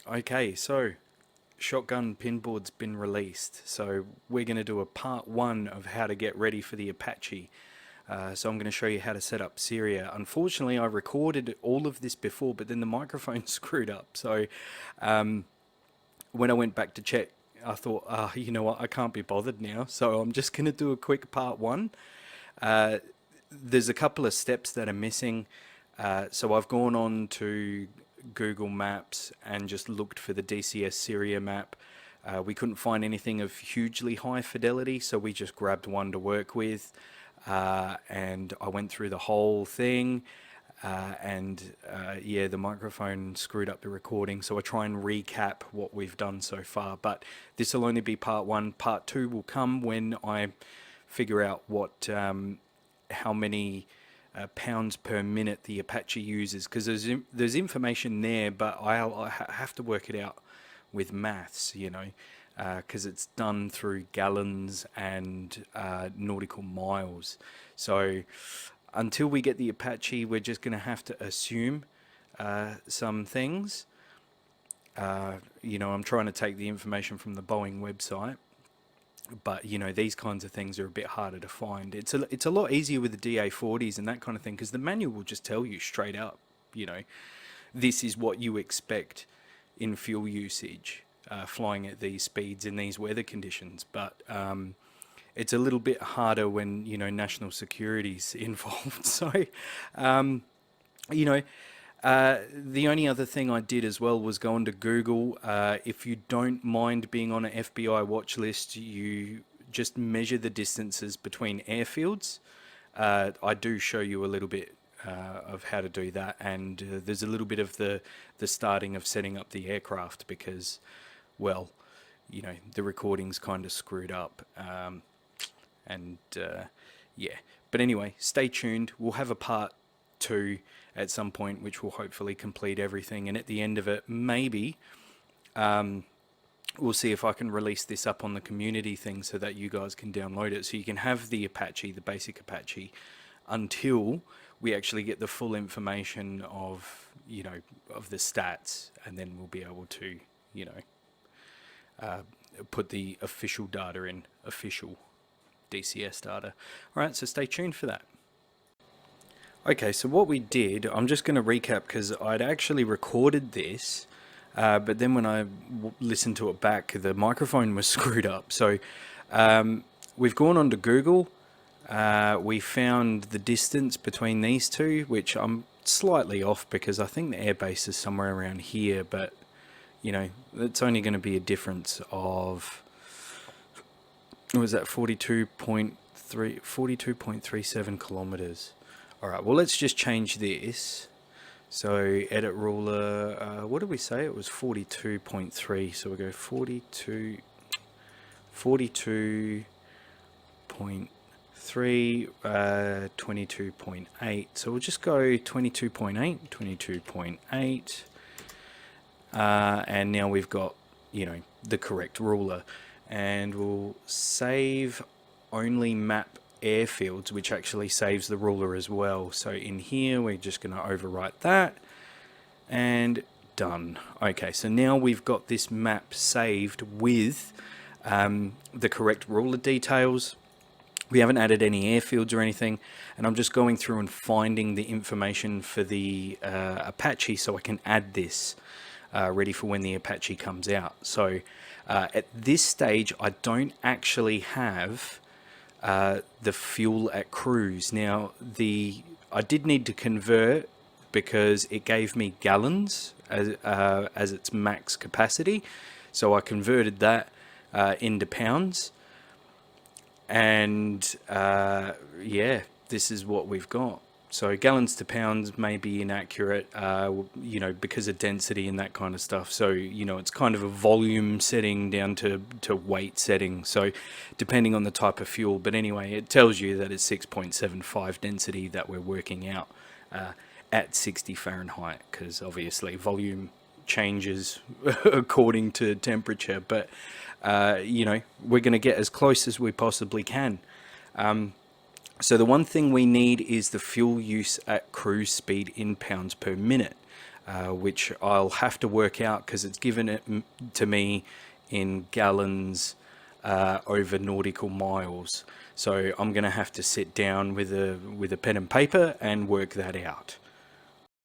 Okay, so shotgun pinboard's been released, so we're going to do a part one of how to get ready for the Apache. So I'm going to show you how to set up Syria. Unfortunately, I recorded all of this before, but then the microphone screwed up. So when I went back to check, I thought, you know what, I can't be bothered now. So I'm just going to do a quick part one. There's a couple of steps that are missing. So I've gone on to Google Maps and just looked for the DCS Syria map. We couldn't find anything of hugely high fidelity, so we just grabbed one to work with. And I went through the whole thing. Yeah, the microphone screwed up the recording, so I try and recap what we've done so far. But this will only be part one. Part two will come when I figure out what how many pounds per minute the Apache uses, because there's information there, but I have to work it out with maths, you know, because it's done through gallons and nautical miles. So until we get the Apache, we're just going to have to assume some things. You know, I'm trying to take the information from the Boeing website, but you know, these kinds of things are a bit harder to find. It's a lot easier with the DA40s and that kind of thing, because the manual will just tell you straight up, you know, this is what you expect in fuel usage flying at these speeds in these weather conditions. But it's a little bit harder when, you know, national security's involved. So you know, the only other thing I did as well was go onto Google. If you don't mind being on an FBI watch list, you just measure the distances between airfields. I do show you a little bit of how to do that, and there's a little bit of the starting of setting up the aircraft, because, well, you know, the recording's kind of screwed up. Yeah, but anyway, stay tuned. We'll have a part two at some point, which will hopefully complete everything, and at the end of it, maybe we'll see if I can release this up on the community thing so that you guys can download it, so you can have the Apache, the basic Apache, until we actually get the full information of, you know, of the stats, and then we'll be able to, you know, put the official data in, official DCS data. Alright, so stay tuned for that. Okay, so what we did, I'm just going to recap, because I'd actually recorded this, but then when I listened to it back, the microphone was screwed up. So we've gone on to Google. We found the distance between these two, which I'm slightly off because I think the airbase is somewhere around here, but you know, it's only going to be a difference of, what was that, 42.37 kilometers. All right, well, let's just change this. So edit ruler, what did we say? It was 42.3. So we go 42.3, 22.8. So we'll just go 22.8, 22.8. And now we've got, you know, the correct ruler. And we'll save only map airfields, which actually saves the ruler as well. So in here, we're just going to overwrite that, and done. Okay, so now we've got this map saved with the correct ruler details. We haven't added any airfields or anything, and I'm just going through and finding the information for the Apache so I can add this ready for when the Apache comes out. So at this stage, I don't actually have the fuel at cruise. Now, I did need to convert, because it gave me gallons as its max capacity, so I converted that into pounds, and yeah, this is what we've got. So gallons to pounds may be inaccurate, you know, because of density and that kind of stuff. So, you know, it's kind of a volume setting down to weight setting. So depending on the type of fuel. But anyway, it tells you that it's 6.75 density that we're working out at 60 Fahrenheit, because obviously volume changes according to temperature. But, you know, we're going to get as close as we possibly can. So the one thing we need is the fuel use at cruise speed in pounds per minute, which I'll have to work out because it's given it to me in gallons over nautical miles. So I'm going to have to sit down with a pen and paper and work that out.